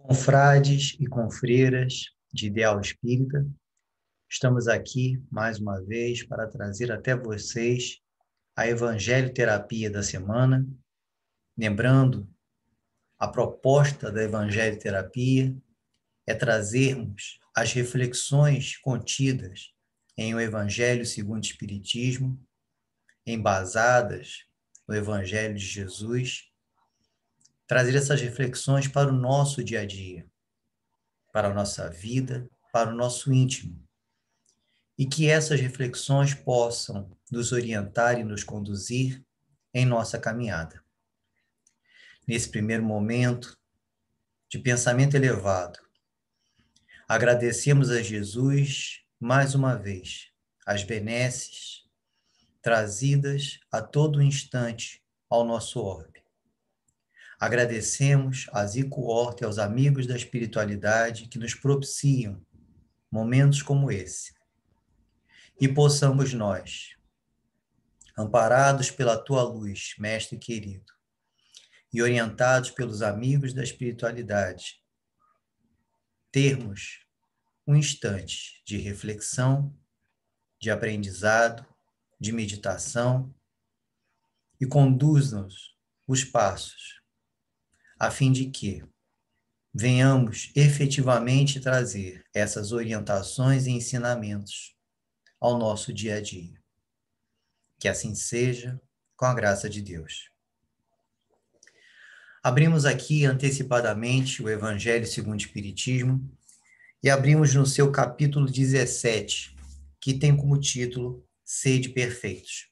Confrades e confreiras de Ideal Espírita, estamos aqui mais uma vez para trazer até vocês a Evangelho Terapia da semana. Lembrando, a proposta da Evangelho Terapia é trazermos as reflexões contidas em o Evangelho segundo o Espiritismo, embasadas no Evangelho de Jesus, trazer essas reflexões para o nosso dia a dia, para a nossa vida, para o nosso íntimo. E que essas reflexões possam nos orientar e nos conduzir em nossa caminhada. Nesse primeiro momento de pensamento elevado, agradecemos a Jesus mais uma vez as benesses trazidas a todo instante ao nosso orbe. Agradecemos a Zico Horta e aos amigos da espiritualidade que nos propiciam momentos como esse. E possamos nós, amparados pela tua luz, Mestre querido, e orientados pelos amigos da espiritualidade, termos um instante de reflexão, de aprendizado, de meditação, e conduz-nos os passos, a fim de que venhamos efetivamente trazer essas orientações e ensinamentos ao nosso dia a dia. Que assim seja, com a graça de Deus. Abrimos aqui antecipadamente o Evangelho segundo o Espiritismo e abrimos no seu capítulo 17, que tem como título Sede Perfeitos.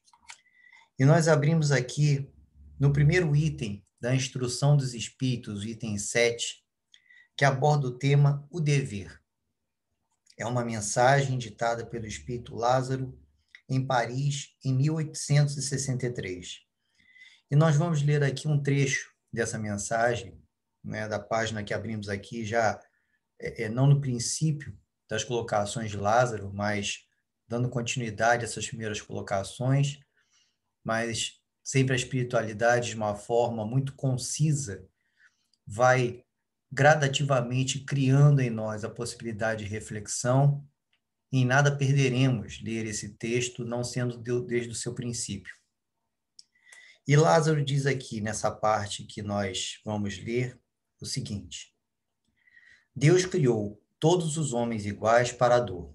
E nós abrimos aqui no primeiro item da Instrução dos Espíritos, o item 7, que aborda o tema o dever. É uma mensagem ditada pelo Espírito Lázaro em Paris, em 1863. E nós vamos ler aqui um trecho dessa mensagem, né, da página que abrimos aqui, já não no princípio das colocações de Lázaro, mas dando continuidade a essas primeiras colocações, mas sempre a espiritualidade, de uma forma muito concisa, vai gradativamente criando em nós a possibilidade de reflexão, e em nada perderemos ler esse texto, não sendo desde o seu princípio. E Lázaro diz aqui, nessa parte que nós vamos ler, o seguinte: Deus criou todos os homens iguais para a dor,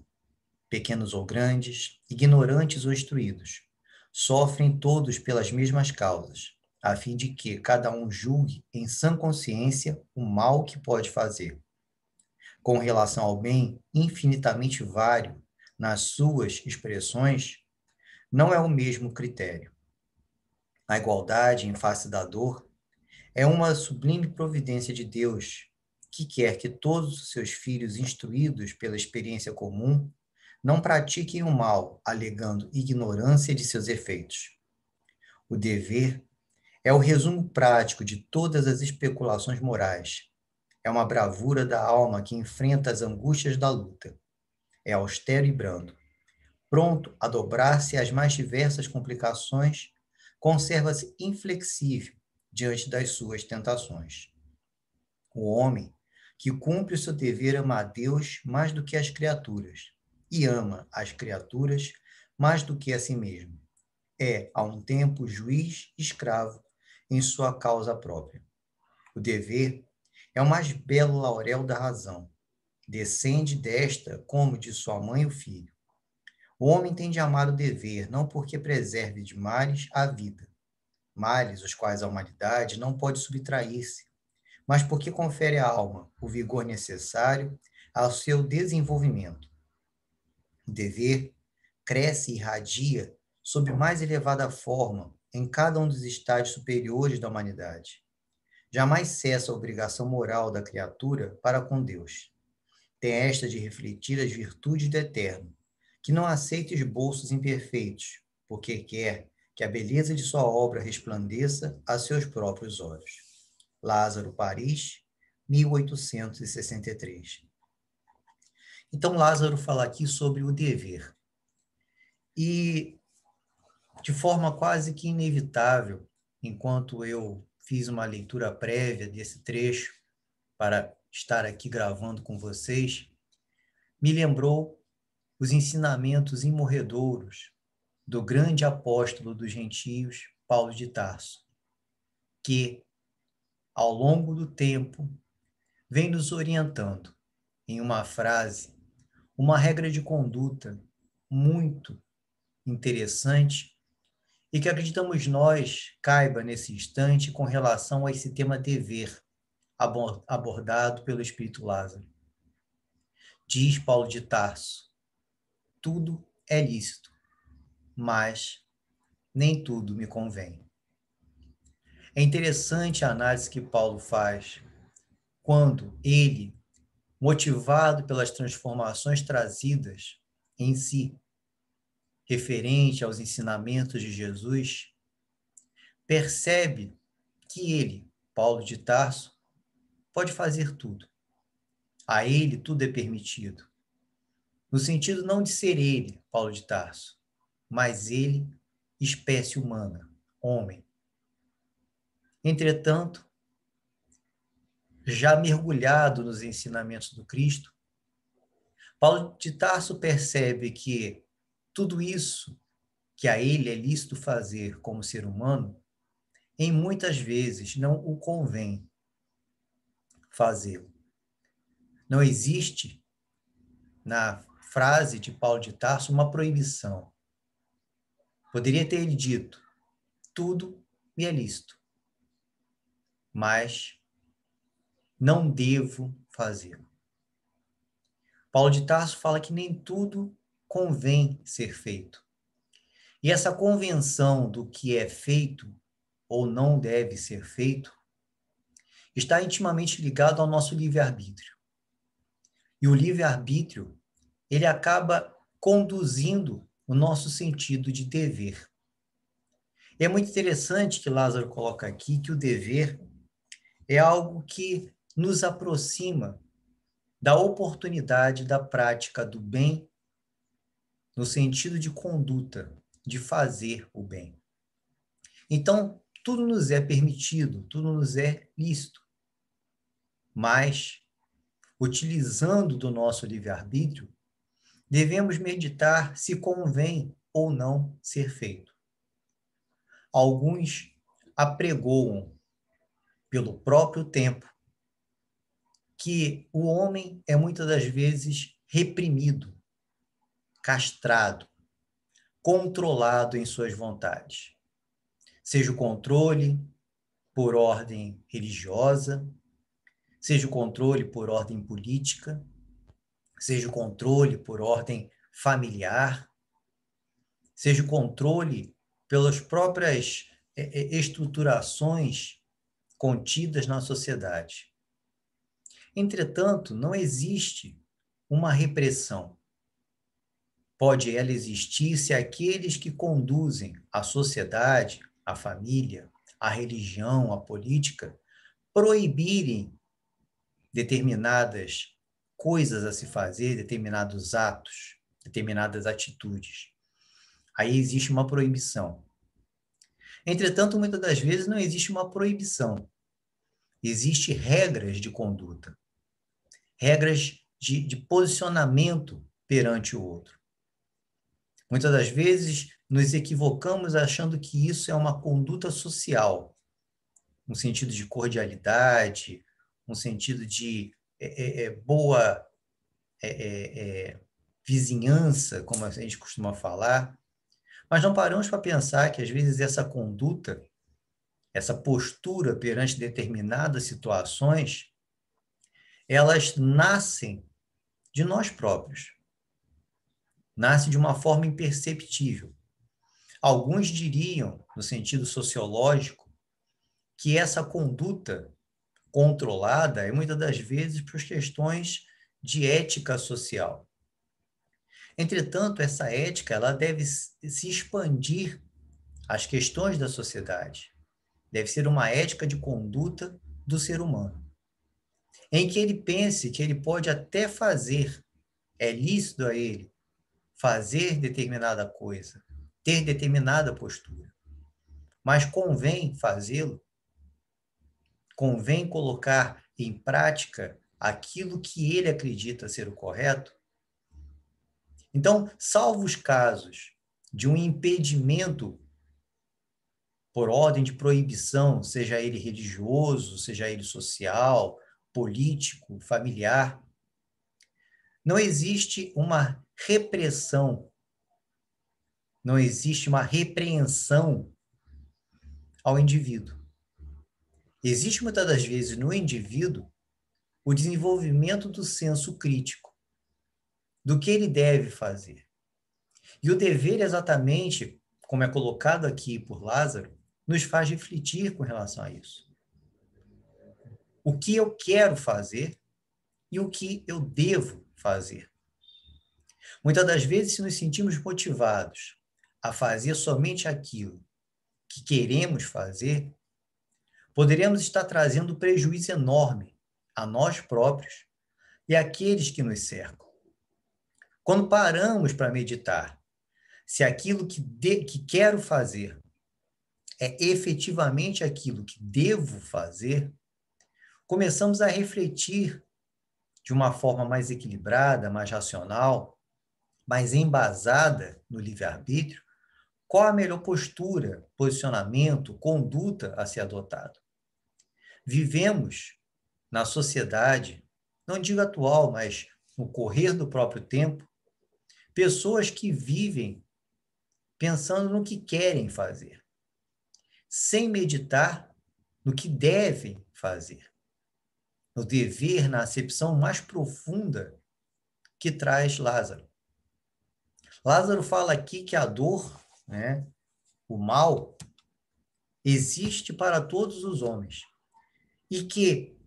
pequenos ou grandes, ignorantes ou instruídos. Sofrem todos pelas mesmas causas, a fim de que cada um julgue em sã consciência o mal que pode fazer. Com relação ao bem infinitamente vário nas suas expressões, não é o mesmo critério. A igualdade em face da dor é uma sublime providência de Deus, que quer que todos os seus filhos instruídos pela experiência comum não pratiquem o mal, alegando ignorância de seus efeitos. O dever é o resumo prático de todas as especulações morais. É uma bravura da alma que enfrenta as angústias da luta. É austero e brando. Pronto a dobrar-se às mais diversas complicações, conserva-se inflexível diante das suas tentações. O homem que cumpre o seu dever ama a Deus mais do que as criaturas, e ama as criaturas mais do que a si mesmo. É, a um tempo, juiz e escravo em sua causa própria. O dever é o mais belo laurel da razão. Descende desta como de sua mãe o filho. O homem tem de amar o dever, não porque preserve de males a vida, males os quais a humanidade não pode subtrair-se, mas porque confere à alma o vigor necessário ao seu desenvolvimento. O dever cresce e irradia sob mais elevada forma em cada um dos estágios superiores da humanidade. Jamais cessa a obrigação moral da criatura para com Deus. Tem esta de refletir as virtudes do Eterno, que não aceita esboços imperfeitos, porque quer que a beleza de sua obra resplandeça a seus próprios olhos. Lázaro, Paris, 1863. Então, Lázaro fala aqui sobre o dever. E, de forma quase que inevitável, enquanto eu fiz uma leitura prévia desse trecho, para estar aqui gravando com vocês, me lembrou os ensinamentos imorredouros do grande apóstolo dos gentios, Paulo de Tarso, que, ao longo do tempo, vem nos orientando, em uma frase, uma regra de conduta muito interessante e que acreditamos nós caiba nesse instante com relação a esse tema dever abordado pelo Espírito Lázaro. Diz Paulo de Tarso: tudo é lícito, mas nem tudo me convém. É interessante a análise que Paulo faz quando ele, motivado pelas transformações trazidas em si, referente aos ensinamentos de Jesus, percebe que ele, Paulo de Tarso, pode fazer tudo. A ele tudo é permitido. No sentido não de ser ele, Paulo de Tarso, mas ele, espécie humana, homem. Entretanto, já mergulhado nos ensinamentos do Cristo, Paulo de Tarso percebe que tudo isso que a ele é lícito fazer como ser humano, em muitas vezes não o convém fazê-lo. Não existe, na frase de Paulo de Tarso, uma proibição. Poderia ter ele dito: tudo me é lícito, mas não devo fazê-lo. Paulo de Tarso fala que nem tudo convém ser feito. E essa convenção do que é feito ou não deve ser feito está intimamente ligado ao nosso livre-arbítrio. E o livre-arbítrio, ele acaba conduzindo o nosso sentido de dever. E é muito interessante que Lázaro coloca aqui que o dever é algo que nos aproxima da oportunidade da prática do bem no sentido de conduta, de fazer o bem. Então, tudo nos é permitido, tudo nos é lícito, mas, utilizando do nosso livre-arbítrio, devemos meditar se convém ou não ser feito. Alguns apregoam, pelo próprio tempo, que o homem é muitas das vezes reprimido, castrado, controlado em suas vontades. Seja o controle por ordem religiosa, seja o controle por ordem política, seja o controle por ordem familiar, seja o controle pelas próprias estruturações contidas na sociedade. Entretanto, não existe uma repressão. Pode ela existir se aqueles que conduzem a sociedade, a família, a religião, a política, proibirem determinadas coisas a se fazer, determinados atos, determinadas atitudes. Aí existe uma proibição. Entretanto, muitas das vezes não existe uma proibição. Existem regras de conduta, regras de posicionamento perante o outro. Muitas das vezes nos equivocamos achando que isso é uma conduta social, um sentido de cordialidade, um sentido de boa vizinhança, como a gente costuma falar, mas não paramos para pensar que, às vezes, essa conduta, essa postura perante determinadas situações, elas nascem de nós próprios. Nasce de uma forma imperceptível. Alguns diriam, no sentido sociológico, que essa conduta controlada é muitas das vezes por questões de ética social. Entretanto, essa ética ela deve se expandir às questões da sociedade. Deve ser uma ética de conduta do ser humano, em que ele pense que ele pode até fazer, é lícito a ele fazer determinada coisa, ter determinada postura, mas convém fazê-lo, convém colocar em prática aquilo que ele acredita ser o correto. Então, salvo os casos de um impedimento por ordem de proibição, seja ele religioso, seja ele social, político, familiar, não existe uma repressão, não existe uma repreensão ao indivíduo. Existe muitas das vezes no indivíduo o desenvolvimento do senso crítico, do que ele deve fazer. E o dever, exatamente, como é colocado aqui por Lázaro, nos faz refletir com relação a isso. O que eu quero fazer e o que eu devo fazer. Muitas das vezes, se nos sentimos motivados a fazer somente aquilo que queremos fazer, poderemos estar trazendo prejuízo enorme a nós próprios e àqueles que nos cercam. Quando paramos para meditar se aquilo que quero fazer é efetivamente aquilo que devo fazer, começamos a refletir de uma forma mais equilibrada, mais racional, mais embasada no livre-arbítrio, qual a melhor postura, posicionamento, conduta a ser adotado. Vivemos na sociedade, não digo atual, mas no correr do próprio tempo, pessoas que vivem pensando no que querem fazer, sem meditar no que devem fazer, no dever, na acepção mais profunda que traz Lázaro. Lázaro fala aqui que a dor, né, o mal, existe para todos os homens e que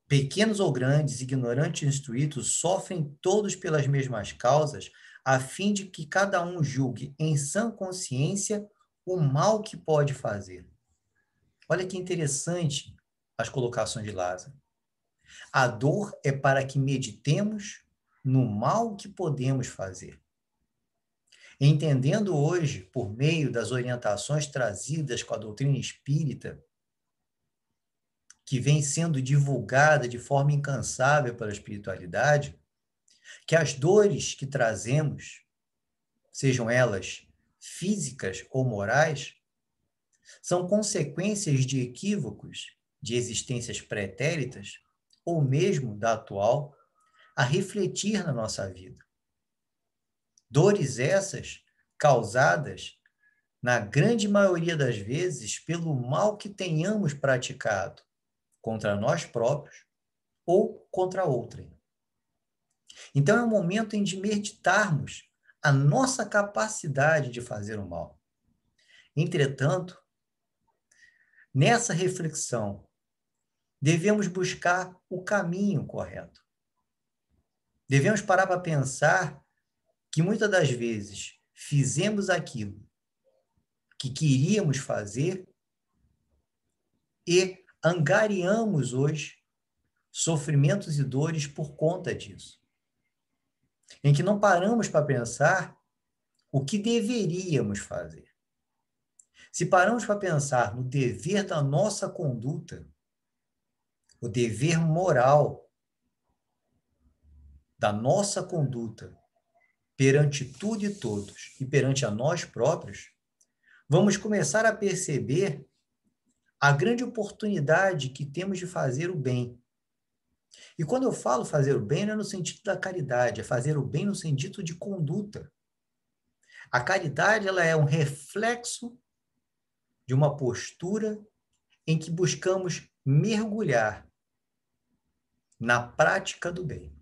pequenos ou grandes, ignorantes e instruídos, sofrem todos pelas mesmas causas, a fim de que cada um julgue em sã consciência o mal que pode fazer. Olha que interessante as colocações de Lázaro. A dor é para que meditemos no mal que podemos fazer. Entendendo hoje, por meio das orientações trazidas com a doutrina espírita, que vem sendo divulgada de forma incansável pela espiritualidade, que as dores que trazemos, sejam elas físicas ou morais, são consequências de equívocos de existências pretéritas, ou mesmo da atual, a refletir na nossa vida. Dores essas causadas, na grande maioria das vezes, pelo mal que tenhamos praticado contra nós próprios ou contra outrem. Então, é um momento em de meditarmos a nossa capacidade de fazer o mal. Entretanto, nessa reflexão, devemos buscar o caminho correto. Devemos parar para pensar que muitas das vezes fizemos aquilo que queríamos fazer e angariamos hoje sofrimentos e dores por conta disso. Em que não paramos para pensar o que deveríamos fazer. Se paramos para pensar no dever da nossa conduta, o dever moral da nossa conduta perante tudo e todos e perante a nós próprios, vamos começar a perceber a grande oportunidade que temos de fazer o bem. E quando eu falo fazer o bem, não é no sentido da caridade, é fazer o bem no sentido de conduta. A caridade, ela é um reflexo de uma postura em que buscamos mergulhar na prática do bem.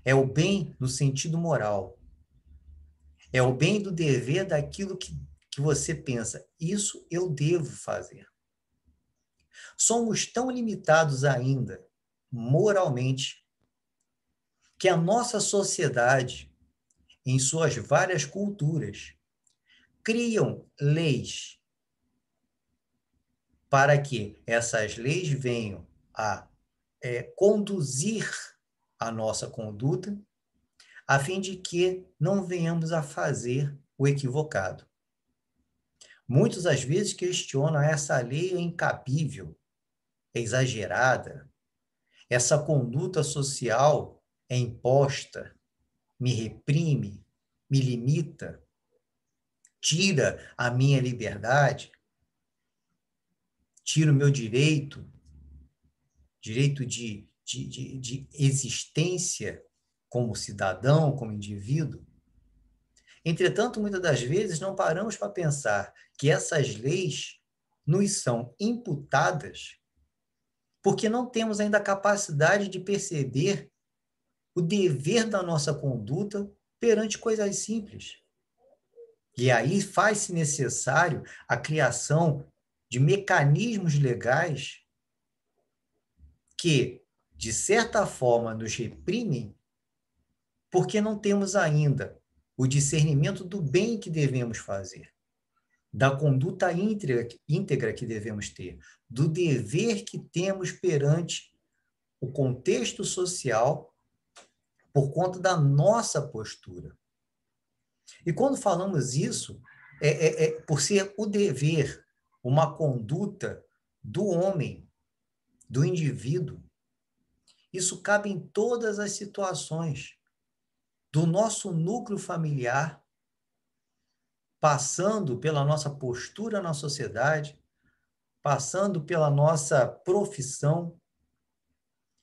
É o bem no sentido moral. É o bem do dever daquilo que você pensa, isso eu devo fazer. Somos tão limitados ainda, moralmente, que a nossa sociedade, em suas várias culturas, criam leis para que essas leis venham a conduzir a nossa conduta, a fim de que não venhamos a fazer o equivocado. Muitos, às vezes, questionam essa lei é incabível, é exagerada, essa conduta social é imposta, me reprime, me limita, tira a minha liberdade, tira o meu direito de existência como cidadão, como indivíduo. Entretanto, muitas das vezes não paramos para pensar que essas leis nos são imputadas porque não temos ainda a capacidade de perceber o dever da nossa conduta perante coisas simples. E aí faz-se necessário a criação de mecanismos legais que, de certa forma, nos reprimem porque não temos ainda o discernimento do bem que devemos fazer, da conduta íntegra que devemos ter, do dever que temos perante o contexto social por conta da nossa postura. E quando falamos isso, por ser o dever, uma conduta do homem, do indivíduo, isso cabe em todas as situações, do nosso núcleo familiar, passando pela nossa postura na sociedade, passando pela nossa profissão,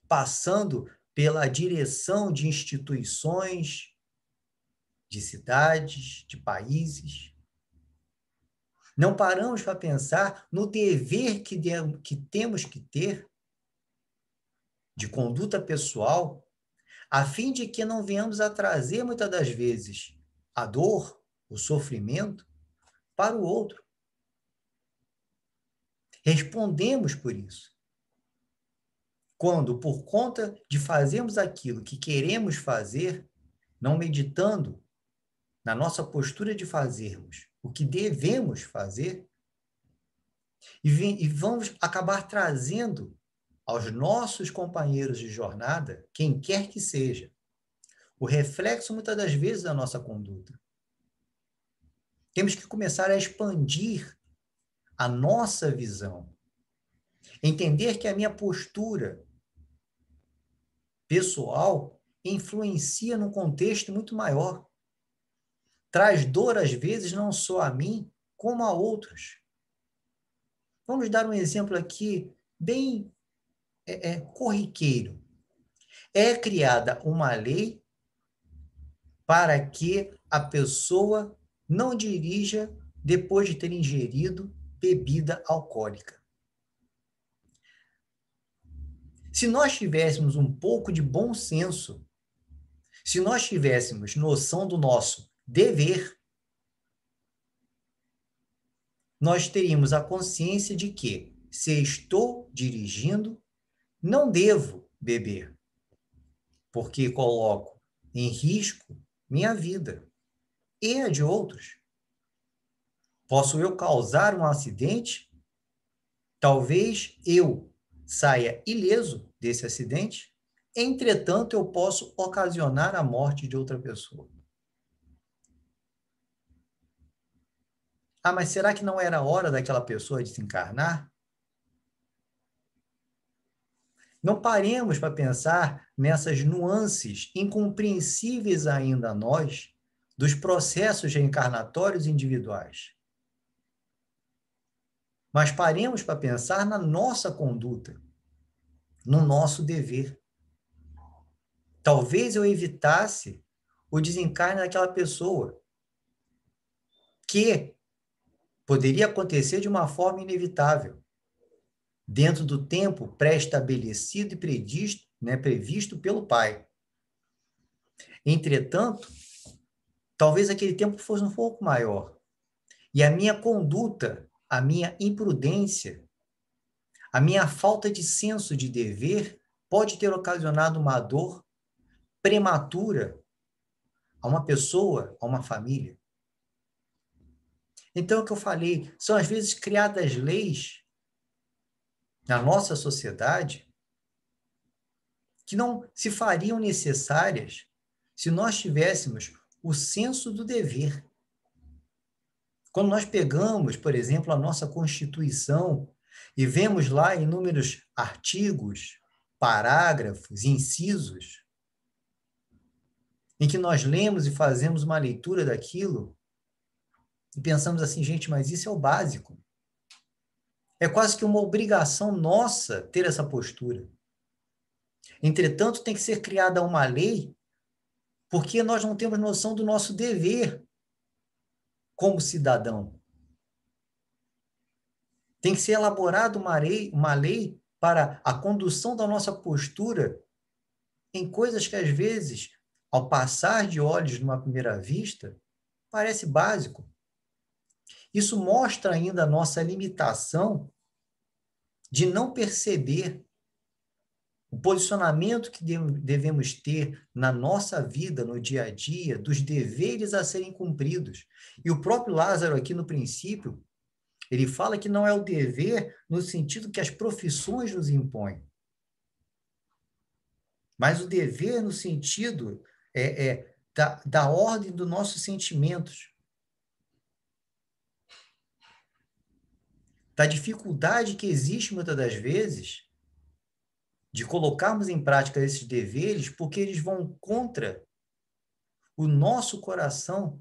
passando pela direção de instituições, de cidades, de países. Não paramos para pensar no dever que temos que ter de conduta pessoal, a fim de que não venhamos a trazer, muitas das vezes, a dor, o sofrimento, para o outro. Respondemos por isso. Quando, por conta de fazermos aquilo que queremos fazer, não meditando na nossa postura de fazermos o que devemos fazer, e vamos acabar trazendo aos nossos companheiros de jornada, quem quer que seja, o reflexo, muitas das vezes, da nossa conduta. Temos que começar a expandir a nossa visão. Entender que a minha postura pessoal influencia num contexto muito maior. Traz dor, às vezes, não só a mim, como a outros. Vamos dar um exemplo aqui bem corriqueiro. É criada uma lei para que a pessoa não dirija depois de ter ingerido bebida alcoólica. Se nós tivéssemos um pouco de bom senso, se nós tivéssemos noção do nosso dever, nós teríamos a consciência de que, se estou dirigindo, não devo beber, porque coloco em risco minha vida e a de outros. Posso eu causar um acidente? Talvez eu saia ileso desse acidente, entretanto, eu posso ocasionar a morte de outra pessoa. Ah, mas será que não era hora daquela pessoa desencarnar? Não paremos para pensar nessas nuances incompreensíveis ainda a nós dos processos reencarnatórios individuais. Mas paremos para pensar na nossa conduta, no nosso dever. Talvez eu evitasse o desencarne daquela pessoa, que poderia acontecer de uma forma inevitável, dentro do tempo pré-estabelecido e previsto pelo Pai. Entretanto, talvez aquele tempo fosse um pouco maior. E a minha conduta, a minha imprudência, a minha falta de senso de dever pode ter ocasionado uma dor prematura a uma pessoa, a uma família. Então, é o que eu falei, são às vezes criadas leis na nossa sociedade que não se fariam necessárias se nós tivéssemos o senso do dever. Quando nós pegamos, por exemplo, a nossa Constituição, E vemos lá inúmeros artigos, parágrafos, incisos, em que nós lemos e fazemos uma leitura daquilo e pensamos assim, gente, mas isso é o básico. É quase que uma obrigação nossa ter essa postura. Entretanto, tem que ser criada uma lei porque nós não temos noção do nosso dever como cidadão. Tem que ser elaborada uma lei para a condução da nossa postura em coisas que, às vezes, ao passar de olhos numa primeira vista, parece básico. Isso mostra ainda a nossa limitação de não perceber o posicionamento que devemos ter na nossa vida, no dia a dia, dos deveres a serem cumpridos. E o próprio Lázaro, aqui no princípio, ele fala que não é o dever no sentido que as profissões nos impõem, mas o dever no sentido da ordem dos nossos sentimentos, da dificuldade que existe muitas das vezes de colocarmos em prática esses deveres, porque eles vão contra o nosso coração,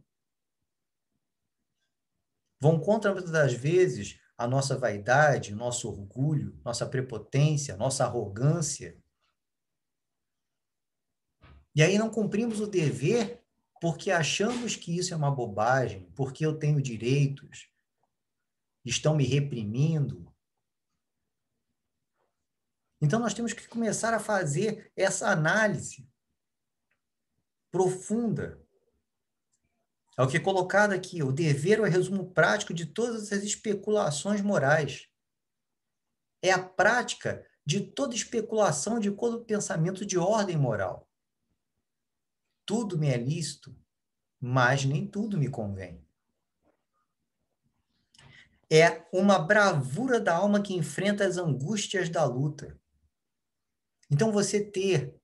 vão contra muitas das vezes a nossa vaidade, nosso orgulho, nossa prepotência, nossa arrogância. E aí não cumprimos o dever porque achamos que isso é uma bobagem, porque eu tenho direitos, estão me reprimindo. Então nós temos que começar a fazer essa análise profunda. É o que é colocado aqui, o dever é o resumo prático de todas as especulações morais. É a prática de toda especulação, de todo pensamento de ordem moral. Tudo me é lícito, mas nem tudo me convém. É uma bravura da alma que enfrenta as angústias da luta. Então, você ter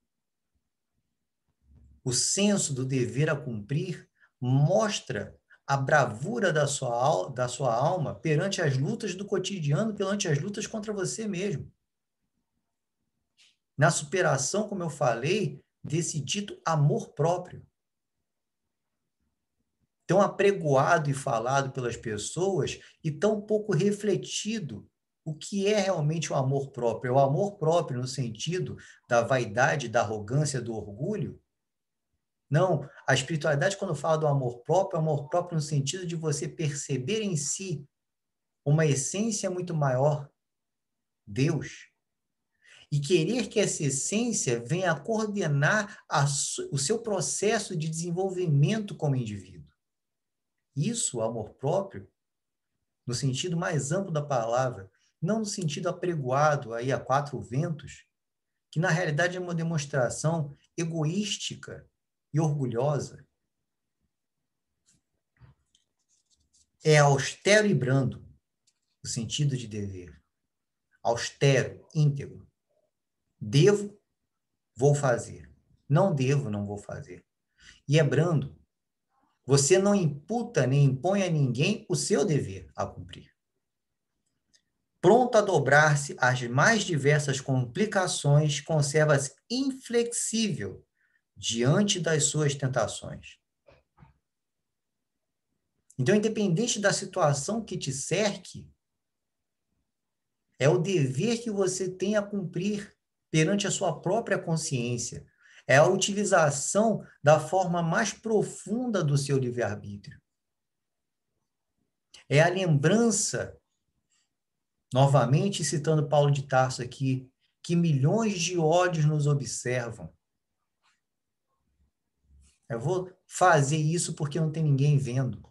o senso do dever a cumprir mostra a bravura da sua alma perante as lutas do cotidiano, perante as lutas contra você mesmo. Na superação, como eu falei, desse dito amor próprio. Tão apregoado e falado pelas pessoas e tão pouco refletido o que é realmente o amor próprio. É o amor próprio no sentido da vaidade, da arrogância, do orgulho? Não, a espiritualidade, quando fala do amor próprio, é amor próprio no sentido de você perceber em si uma essência muito maior, Deus, e querer que essa essência venha a coordenar o seu processo de desenvolvimento como indivíduo. Isso, o amor próprio, no sentido mais amplo da palavra, não no sentido apregoado aí a quatro ventos, que na realidade é uma demonstração egoística e orgulhosa. É austero e brando, o sentido de dever. Austero, íntegro. Devo, vou fazer. Não devo, não vou fazer. E é brando. Você não imputa nem impõe a ninguém o seu dever a cumprir. Pronto a dobrar-se às mais diversas complicações, conserva-se inflexível diante das suas tentações. Então, independente da situação que te cerque, é o dever que você tem a cumprir perante a sua própria consciência. É a utilização da forma mais profunda do seu livre-arbítrio. É a lembrança, novamente citando Paulo de Tarso aqui, que milhões de olhos nos observam. Eu vou fazer isso porque não tem ninguém vendo.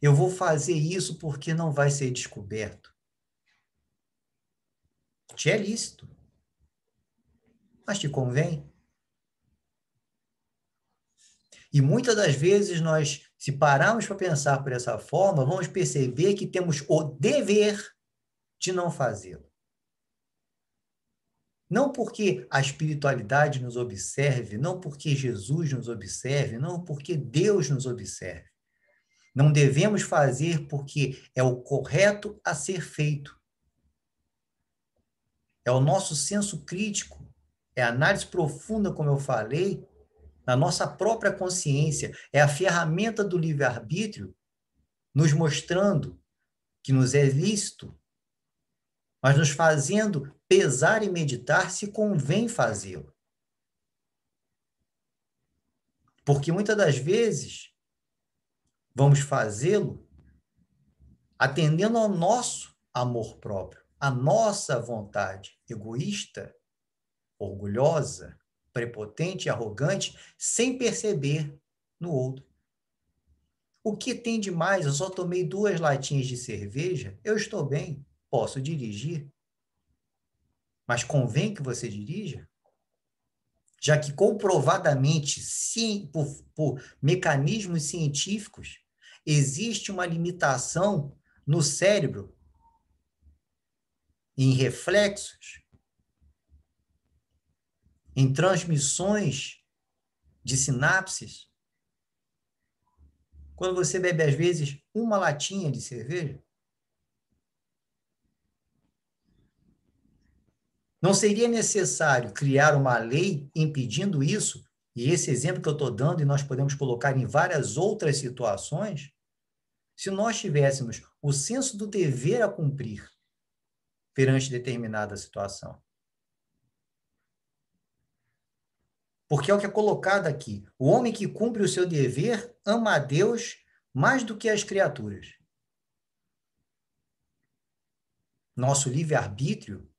Eu vou fazer isso porque não vai ser descoberto. Te é lícito. Mas te convém? E muitas das vezes nós, se pararmos para pensar por essa forma, vamos perceber que temos o dever de não fazê-lo. Não porque a espiritualidade nos observe, não porque Jesus nos observe, não porque Deus nos observe. Não devemos fazer porque é o correto a ser feito, é o nosso senso crítico, é a análise profunda, como eu falei, na nossa própria consciência, é a ferramenta do livre-arbítrio nos mostrando que nos é lícito, mas nos fazendo pesar e meditar se convém fazê-lo. Porque muitas das vezes vamos fazê-lo atendendo ao nosso amor próprio, à nossa vontade egoísta, orgulhosa, prepotente e arrogante, sem perceber no outro. O que tem de mais? Eu só tomei 2 latinhas de cerveja, eu estou bem, posso dirigir. Mas convém que você dirija? Já que comprovadamente, sim, por mecanismos científicos, existe uma limitação no cérebro, em reflexos, em transmissões de sinapses. Quando você bebe, às vezes, uma latinha de cerveja, não seria necessário criar uma lei impedindo isso? E esse exemplo que eu estou dando, e nós podemos colocar em várias outras situações, se nós tivéssemos o senso do dever a cumprir perante determinada situação. Porque é o que é colocado aqui. O homem que cumpre o seu dever ama a Deus mais do que as criaturas. Nosso livre-arbítrio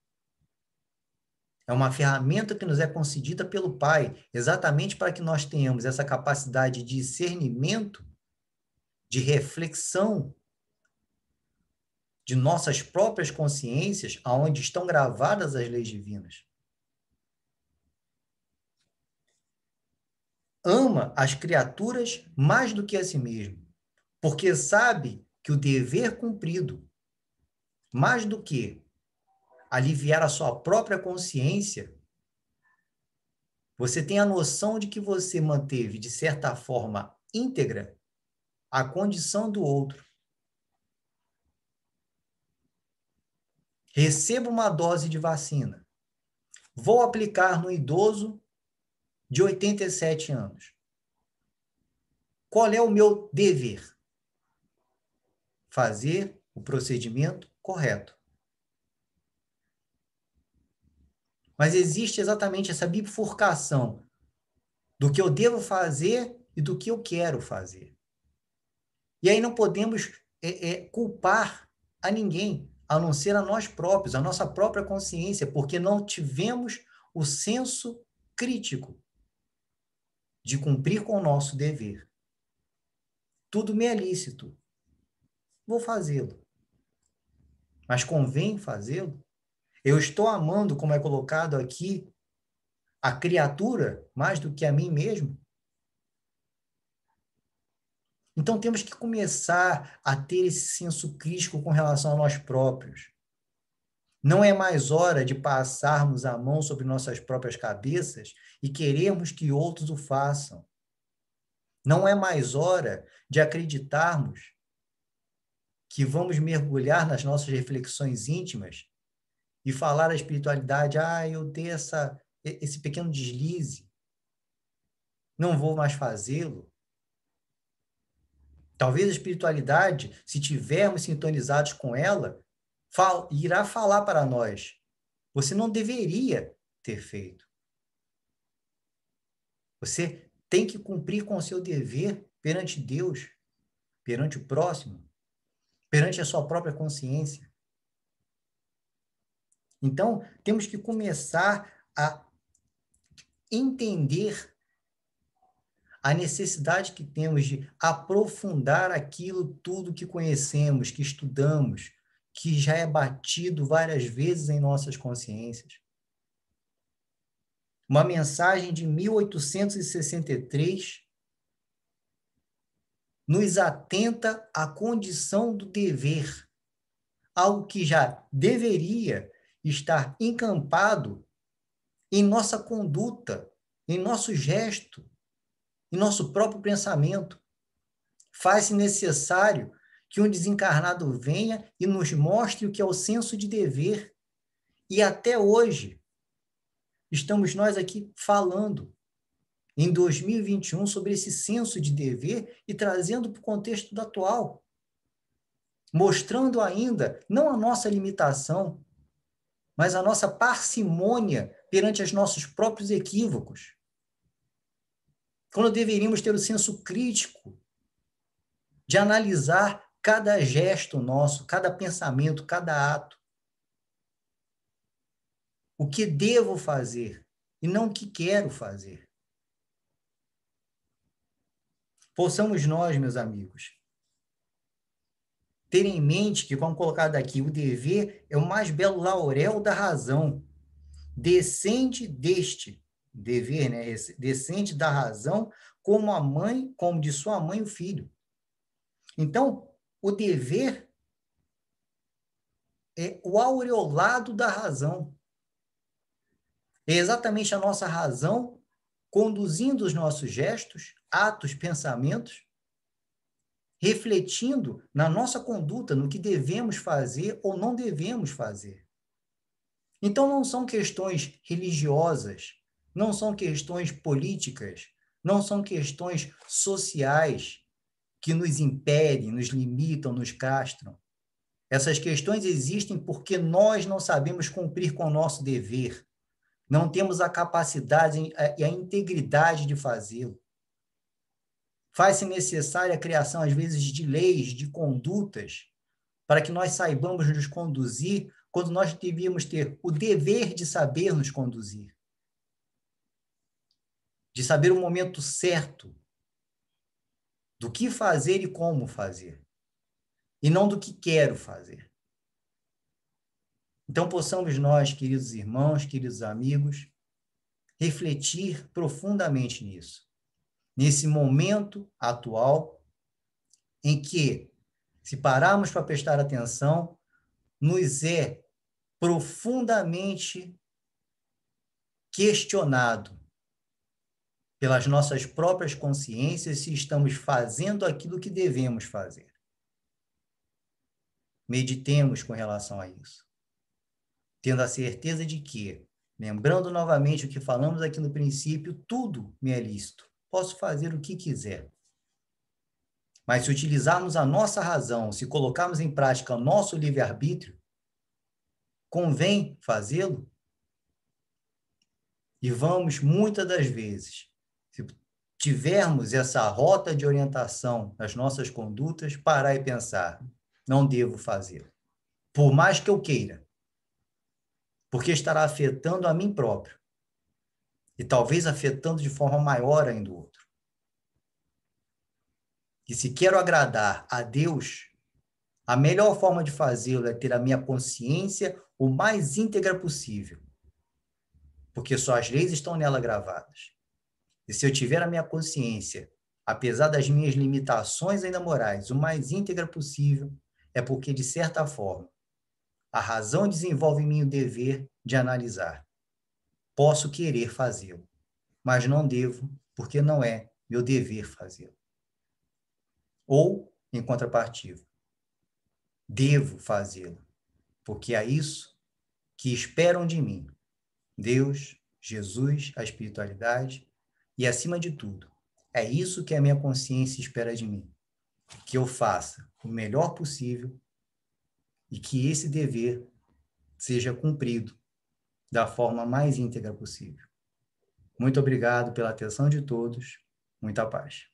é uma ferramenta que nos é concedida pelo Pai, exatamente para que nós tenhamos essa capacidade de discernimento, de reflexão de nossas próprias consciências, aonde estão gravadas as leis divinas. Ama as criaturas mais do que a si mesmo, porque sabe que o dever cumprido, mais do que aliviar a sua própria consciência, você tem a noção de que você manteve, de certa forma, íntegra a condição do outro. Recebo uma dose de vacina. Vou aplicar no idoso de 87 anos. Qual é o meu dever? Fazer o procedimento correto. Mas existe exatamente essa bifurcação do que eu devo fazer e do que eu quero fazer. E aí não podemos culpar a ninguém, a não ser a nós próprios, a nossa própria consciência, porque não tivemos o senso crítico de cumprir com o nosso dever. Tudo me é lícito. Vou fazê-lo. Mas convém fazê-lo? Eu estou amando, como é colocado aqui, a criatura mais do que a mim mesmo? Então temos que começar a ter esse senso crítico com relação a nós próprios. Não é mais hora de passarmos a mão sobre nossas próprias cabeças e querermos que outros o façam. Não é mais hora de acreditarmos que vamos mergulhar nas nossas reflexões íntimas e falar a espiritualidade, eu dei esse pequeno deslize, não vou mais fazê-lo. Talvez a espiritualidade, se tivermos sintonizados com ela, irá falar para nós, você não deveria ter feito. Você tem que cumprir com o seu dever perante Deus, perante o próximo, perante a sua própria consciência. Então, temos que começar a entender a necessidade que temos de aprofundar aquilo tudo que conhecemos, que estudamos, que já é batido várias vezes em nossas consciências. Uma mensagem de 1863 nos atenta à condição do dever, algo que já deveria estar encampado em nossa conduta, em nosso gesto, em nosso próprio pensamento. Faz-se necessário que um desencarnado venha e nos mostre o que é o senso de dever E até hoje, estamos nós aqui falando, em 2021, sobre esse senso de dever e trazendo para o contexto do atual, mostrando ainda não a nossa limitação, mas a nossa parcimônia perante os nossos próprios equívocos. Quando deveríamos ter o senso crítico de analisar cada gesto nosso, cada pensamento, cada ato. O que devo fazer e não o que quero fazer. Possamos nós, meus amigos, ter em mente que, como colocado aqui, o dever é o mais belo laurel da razão. Descende deste dever, né? Descende da razão como a mãe, como de sua mãe o filho. Então, o dever é o aureolado da razão. É exatamente a nossa razão conduzindo os nossos gestos, atos, pensamentos, refletindo na nossa conduta, no que devemos fazer ou não devemos fazer. Então, não são questões religiosas, não são questões políticas, não são questões sociais que nos impedem, nos limitam, nos castram. Essas questões existem porque nós não sabemos cumprir com o nosso dever. Não temos a capacidade e a integridade de fazê-lo. Faz-se necessária a criação, às vezes, de leis, de condutas, para que nós saibamos nos conduzir quando nós devíamos ter o dever de saber nos conduzir, de saber o momento certo do que fazer e como fazer, e não do que quero fazer. Então, possamos nós, queridos irmãos, queridos amigos, refletir profundamente nisso, nesse momento atual em que, se pararmos para prestar atenção, nos é profundamente questionado pelas nossas próprias consciências se estamos fazendo aquilo que devemos fazer. Meditemos com relação a isso, tendo a certeza de que, lembrando novamente o que falamos aqui no princípio, tudo me é lícito, posso fazer o que quiser. Mas se utilizarmos a nossa razão, se colocarmos em prática o nosso livre-arbítrio, convém fazê-lo? E vamos, muitas das vezes, se tivermos essa rota de orientação nas nossas condutas, parar e pensar, não devo fazer. Por mais que eu queira, porque estará afetando a mim próprio. E talvez afetando de forma maior ainda o outro. E se quero agradar a Deus, a melhor forma de fazê-lo é ter a minha consciência o mais íntegra possível. Porque só as leis estão nela gravadas. E se eu tiver a minha consciência, apesar das minhas limitações ainda morais, o mais íntegra possível, é porque, de certa forma, a razão desenvolve em mim o dever de analisar. Posso querer fazê-lo, mas não devo, porque não é meu dever fazê-lo. Ou, em contrapartida, devo fazê-lo, porque é isso que esperam de mim. Deus, Jesus, a espiritualidade e, acima de tudo, é isso que a minha consciência espera de mim, que eu faça o melhor possível e que esse dever seja cumprido da forma mais íntegra possível. Muito obrigado pela atenção de todos. Muita paz.